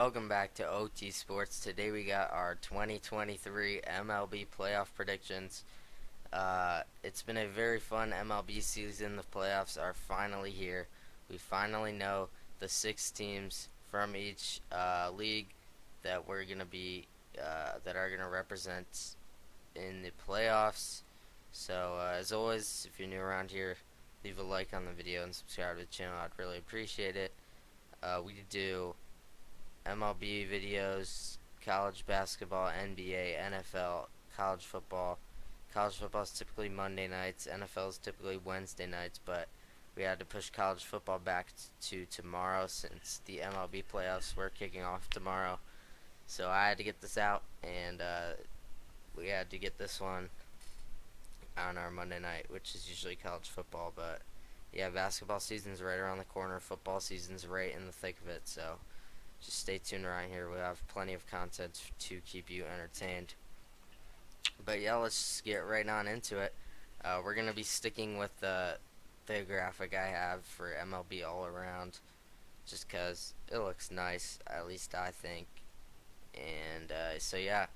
Welcome back to OT Sports. Today we got our 2023 MLB playoff predictions. It's been a very fun MLB season. The playoffs are finally here. We finally know the six teams from each league that we're gonna be that are gonna represent in the playoffs. So as always, if you're new around here, leave a like on the video and subscribe to the channel. I'd really appreciate it. We do MLB videos, college basketball, NBA, NFL, college football. College football is typically Monday nights. NFL is typically Wednesday nights, but we had to push college football back to tomorrow since the MLB playoffs were kicking off tomorrow. So I had to get this out, and we had to get this one on our Monday night, which is usually college football. But yeah, basketball season's right around the corner. Football season's right in the thick of it. So just stay tuned around here. We'll have plenty of content to keep you entertained. But yeah, let's just get right on into it. We're going to be sticking with the graphic I have for MLB all around just because it looks nice, at least I think. And so yeah,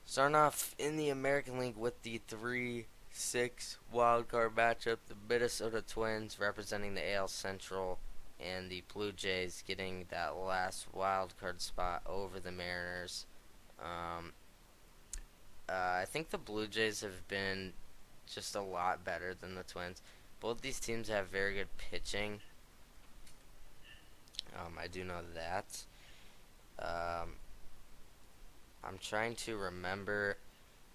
starting off in the American League with the 3-6 wildcard matchup, the Minnesota Twins representing the AL Central and the Blue Jays getting that last wild card spot over the Mariners. I think the Blue Jays have been just a lot better than the Twins. Both these teams have very good pitching. I do know that. I'm trying to remember.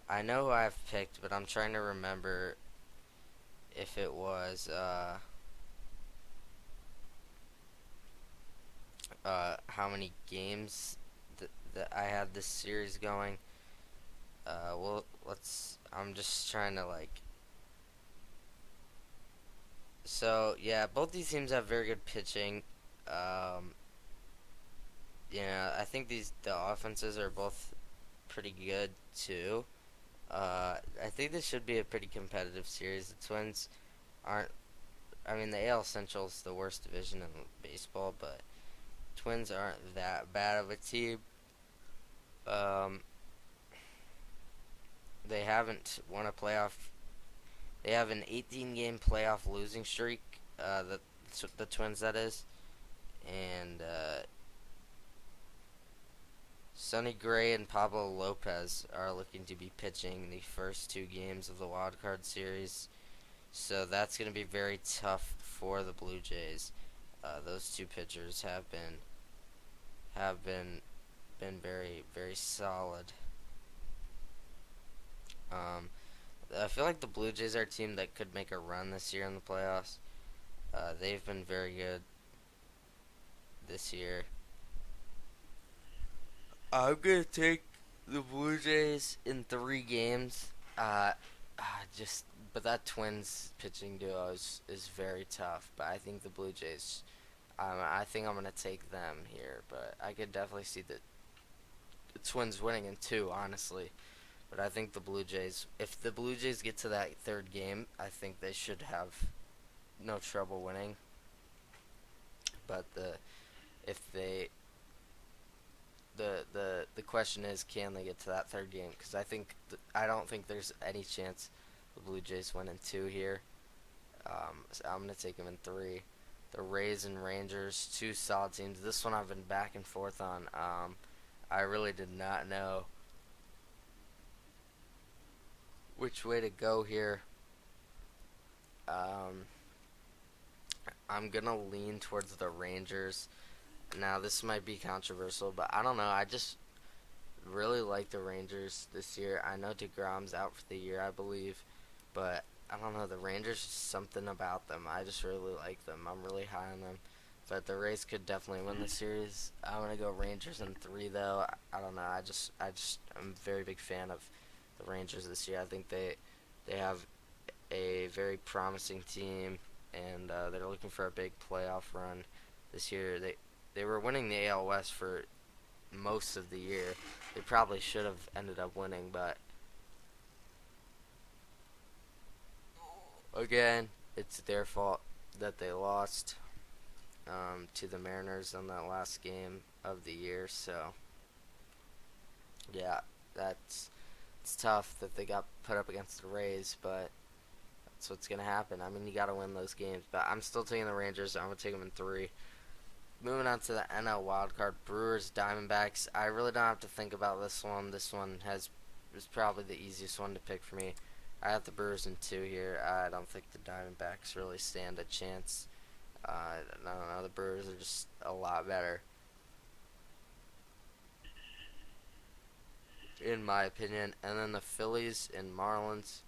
I know who I've picked, but I'm trying to remember if it was how many games that I had this series going. Well, I'm just trying to like. So yeah, both these teams have very good pitching. Um, yeah, I think the offenses are both pretty good too. I think this should be a pretty competitive series. The Twins aren't. I mean, the AL Central is the worst division in baseball, but Twins aren't that bad of a team. Um, they haven't won a playoff. They have an 18-game playoff losing streak. The Twins, that is, and Sonny Gray and Pablo Lopez are looking to be pitching the first two games of the wild card series. So that's going to be very tough for the Blue Jays. Those two pitchers have been very solid. I feel like the Blue Jays are a team that could make a run this year in the playoffs. They've been very good this year. I'm gonna take the Blue Jays in 3 games. Uh, just but that Twins pitching duo is very tough. But I think the Blue Jays. I think I'm gonna take them here. But I could definitely see the Twins winning in 2, honestly. But I think the Blue Jays, if the Blue Jays get to that third game, I think they should have no trouble winning. But if they the question is, can they get to that third game? Because I don't think there's any chance the Blue Jays win in 2 here. So I'm gonna take them in 3. The Rays and Rangers, 2 solid teams. This one I've been back and forth on. I really did not know which way to go here. Um, I'm gonna lean towards the Rangers. Now this might be controversial, but I don't know. I just really like the Rangers this year. I know DeGrom's out for the year, I believe, but I don't know. The Rangers, something about them. I just really like them. I'm really high on them. But the Rays could definitely win the series. I'm gonna go Rangers in 3 though. I don't know. I'm a very big fan of the Rangers this year. I think they have a very promising team, and they're looking for a big playoff run this year. They were winning the AL West for most of the year. They probably should have ended up winning, but again, it's their fault that they lost to the Mariners on that last game. of the year. So yeah, that's it's tough that they got put up against the Rays, but that's what's gonna happen. I mean, you got to win those games. But I'm still taking the Rangers. I'm gonna take them in three. Moving on to the NL wildcard, Brewers, Diamondbacks. I really don't have to think about this one. This one is probably the easiest one to pick for me. I have the Brewers in two here. I don't think the Diamondbacks really stand a chance. I don't know. The Brewers are just a lot better, in my opinion. And then the Phillies and Marlins.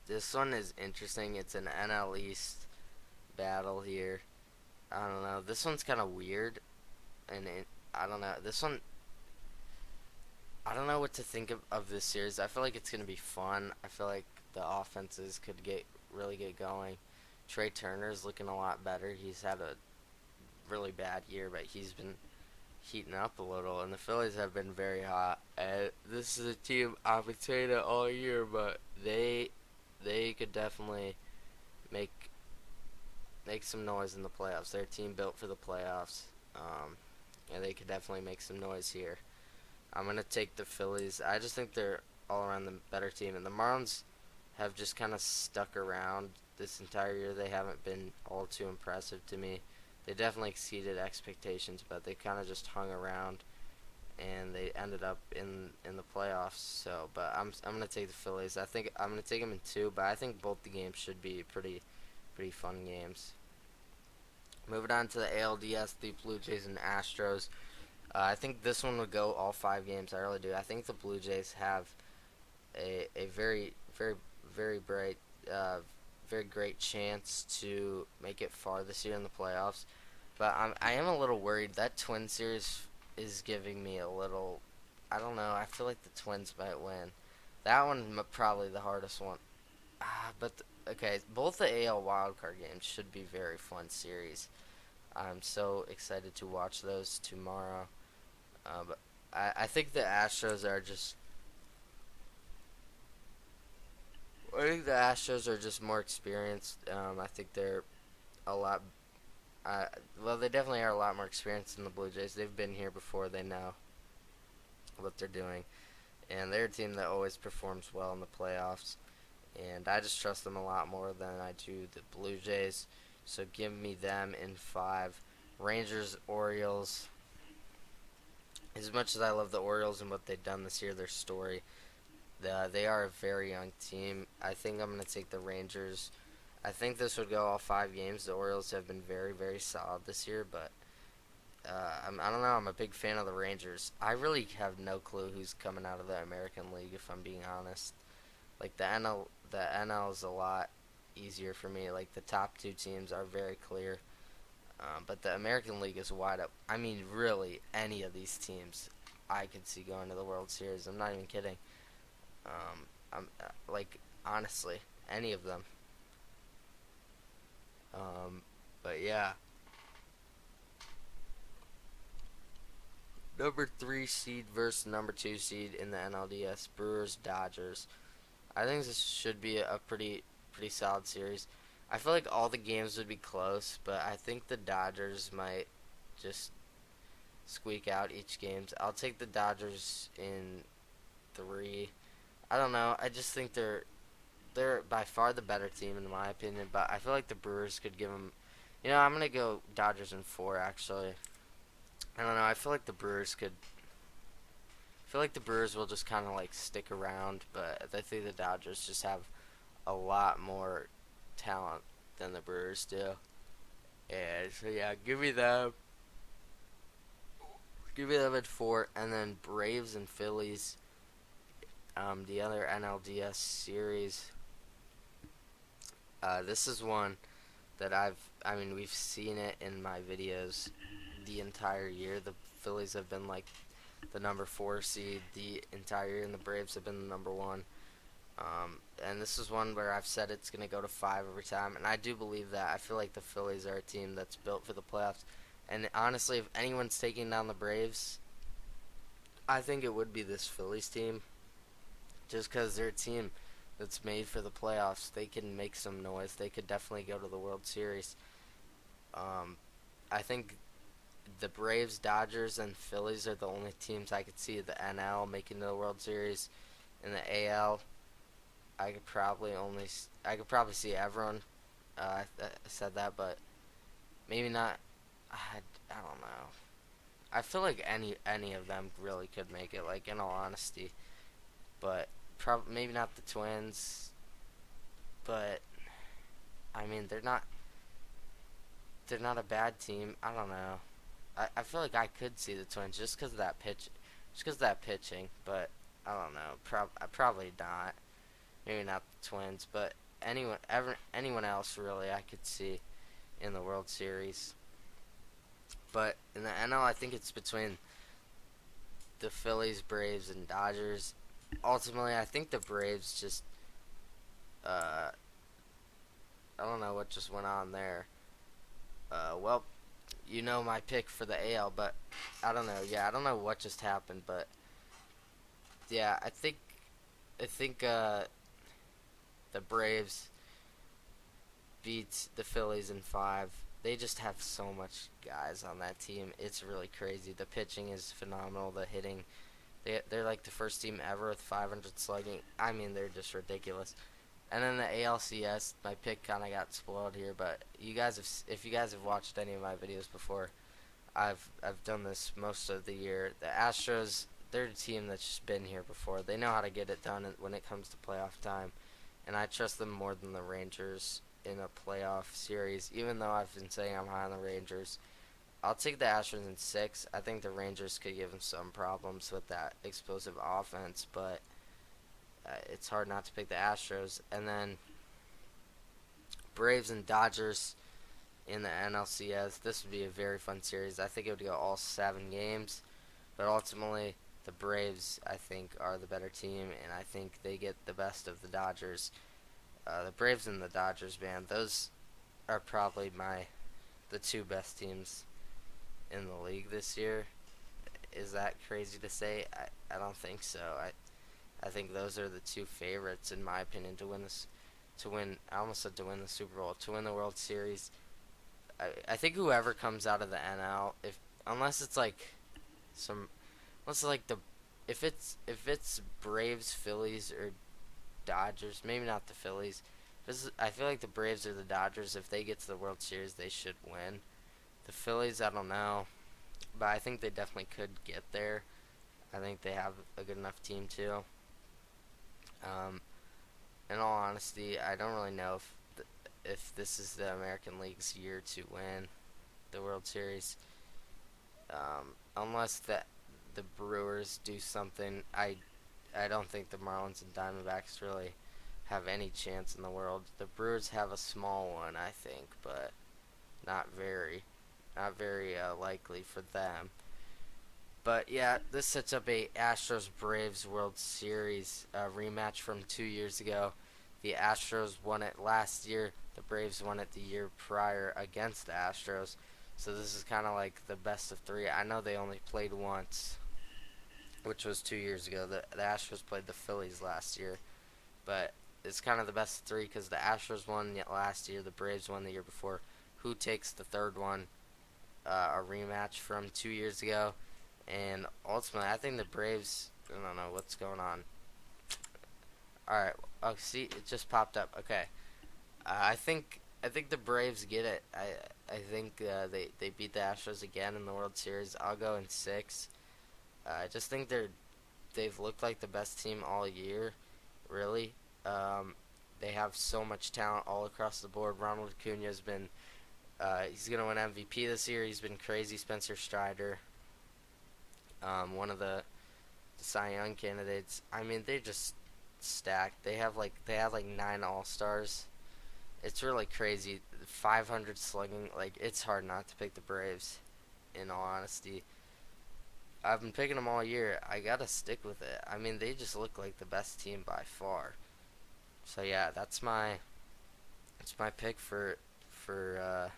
This one is interesting. It's an NL East battle here. I don't know. This one's kind of weird, and I don't know. This one, I don't know what to think of this series. I feel like it's gonna be fun. I feel like the offenses could really get going. Trey Turner's looking a lot better. He's had a really bad year, but he's been heating up a little, and the Phillies have been very hot. And this is a team I've been saying it all year, but they could definitely make some noise in the playoffs. They're a team built for the playoffs. And they could definitely make some noise here. I'm gonna take the Phillies. I just think they're all around the better team, and the Marlins have just kind of stuck around this entire year. They haven't been all too impressive to me. They definitely exceeded expectations, but they kind of just hung around, and they ended up in the playoffs. So, but I'm gonna take the Phillies. I think I'm gonna take them in two, but I think both the games should be pretty fun games. Moving on to the ALDS, the Blue Jays and Astros. I think this one would go all five games. I really do. I think the Blue Jays have a very bright, very great chance to make it far this year in the playoffs. But I am a little worried. That Twin series is giving me a little. I don't know. I feel like the Twins might win. That one probably the hardest one. Okay, both the AL wildcard games should be very fun series. I'm so excited to watch those tomorrow. But I think the Astros are just. I think the Astros are just more experienced. I think they're a lot. Well, they definitely are a lot more experienced than the Blue Jays. They've been here before. They know what they're doing, and they're a team that always performs well in the playoffs. And I just trust them a lot more than I do the Blue Jays. So give me them in five. Rangers, Orioles. As much as I love the Orioles and what they've done this year, their story, they are a very young team. I think I'm going to take the Rangers. I think this would go all five games. The Orioles have been very solid this year, but I don't know. I'm a big fan of the Rangers. I really have no clue who's coming out of the American League, if I'm being honest. Like the NL is a lot easier for me. Like the top two teams are very clear, but the American League is wide up. I mean, really, any of these teams, I could see going to the World Series. I'm not even kidding. I'm like honestly, any of them. But yeah, number three seed versus number two seed in the NLDS, Brewers Dodgers. I think this should be a pretty solid series. I feel like all the games would be close, but I think the Dodgers might just squeak out each games. I'll take the Dodgers in three. I don't know. I just think they're by far the better team in my opinion, but I feel like the Brewers could give them. I'm gonna go Dodgers in four actually. I don't know. I feel like the Brewers will just kind of like stick around, but I think the Dodgers just have a lot more talent than the Brewers do. And so yeah, give me them at four, and then Braves and Phillies. The other NLDS series. This is one that I mean, we've seen it in my videos the entire year. The Phillies have been like the number four seed the entire year, and the Braves have been the number one. And this is one where I've said it's going to go to five every time, and I do believe that. I feel like the Phillies are a team that's built for the playoffs. And honestly, if anyone's taking down the Braves, I think it would be this Phillies team, just because they're a team that's made for the playoffs. They can make some noise. They could definitely go to the World Series. I think the Braves, Dodgers, and Phillies are the only teams I could see the NL making the World Series. In the AL, I could probably see everyone. I said that, but maybe not. I don't know. I feel like any of them really could make it. Like in all honesty, but maybe not the Twins. But I mean, they're not a bad team. I don't know. I feel like I could see the Twins just because of that just because of that pitching. But I don't know. Probably not. Maybe not the Twins, but anyone else really I could see in the World Series. But in the NL, I think it's between the Phillies, Braves, and Dodgers. Ultimately, I think the Braves just uh, I don't know what just went on there. Well, you know my pick for the AL, but I don't know. Yeah, I don't know what just happened, but yeah, I think the Braves beat the Phillies in 5. They just have so much guys on that team. It's really crazy. The pitching is phenomenal. The hitting, they're like the first team ever with 500 slugging. I mean, they're just ridiculous. And then the ALCS, my pick kind of got spoiled here, but if you guys have watched any of my videos before, I've done this most of the year. The Astros, they're a team that's just been here before. They know how to get it done when it comes to playoff time, and I trust them more than the Rangers in a playoff series. Even though I've been saying I'm high on the Rangers, I'll take the Astros in 6. I think the Rangers could give them some problems with that explosive offense, but it's hard not to pick the Astros. And then Braves and Dodgers in the NLCS. This would be a very fun series. I think it would go all 7 games, but ultimately the Braves I think are the better team, and I think they get the best of the Dodgers. The Braves and the Dodgers, man, those are probably the 2 best teams in the league this year. Is that crazy to say? I don't think so. I think those are the 2 favorites in my opinion to win this. To win, I almost said to win the Super Bowl, to win the World Series. I think whoever comes out of the NL, if unless it's like some, unless it's like the, if it's Braves, Phillies, or Dodgers, maybe not the Phillies. I feel like the Braves or the Dodgers, if they get to the World Series, they should win. The Phillies, I don't know, but I think they definitely could get there. I think they have a good enough team too. Um, in all honesty, I don't really know if this is the American League's year to win the World Series. Unless the Brewers do something, I don't think the Marlins and Diamondbacks really have any chance in the world. The Brewers have a small one, I think, but not very likely for them. But yeah, this sets up a Astros Braves World Series rematch from 2 years ago. The Astros won it last year. The Braves won it the year prior against the Astros. So this is kind of like the best of 3. I know they only played once, which was 2 years ago. The Astros played the Phillies last year, but it's kind of the best of 3 because the Astros won last year, the Braves won the year before. Who takes the third one? A rematch from 2 years ago, and ultimately, I think the Braves. I don't know what's going on. All right. Oh, see, it just popped up. Okay. I think the Braves get it. I think they beat the Astros again in the World Series. I'll go in 6. I just think they've looked like the best team all year, really. They have so much talent all across the board. Ronald Acuna has been he's gonna win MVP this year. He's been crazy. Spencer Strider, one of the Cy Young candidates. I mean, they're just stacked. They have like 9 All Stars. It's really crazy. 500 slugging. Like, it's hard not to pick the Braves. In all honesty, I've been picking them all year. I gotta stick with it. I mean, they just look like the best team by far. So yeah, that's my pick for playoff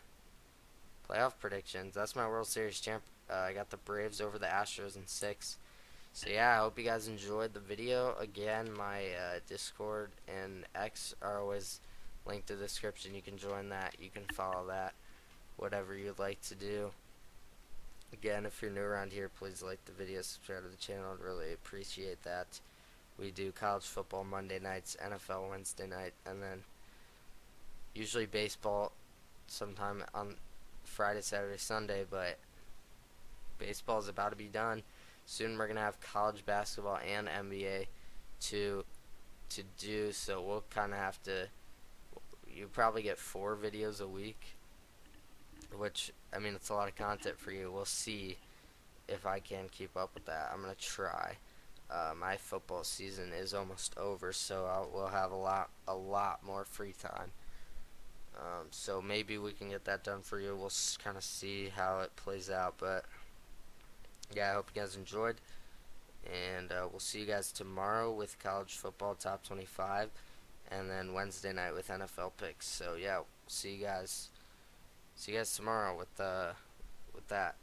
predictions. That's my World Series champ. I got the Braves over the Astros in 6. So yeah, I hope you guys enjoyed the video. Again, my Discord and X are always linked in the description. You can join that. You can follow that. Whatever you'd like to do. Again, if you're new around here, please like the video, subscribe to the channel. I'd really appreciate that. We do college football Monday nights, NFL Wednesday night, and then usually baseball sometime on Friday, Saturday, Sunday, but baseball is about to be done. Soon we're going to have college basketball and NBA to do, so we'll kind of have to, you probably get 4 videos a week, which, I mean, it's a lot of content for you. We'll see if I can keep up with that. I'm going to try. My football season is almost over, so we'll have a lot more free time. So maybe we can get that done for you. We'll kind of see how it plays out, but yeah, I hope you guys enjoyed, and we'll see you guys tomorrow with college football top 25, and then Wednesday night with NFL picks. So yeah, see you guys tomorrow with that.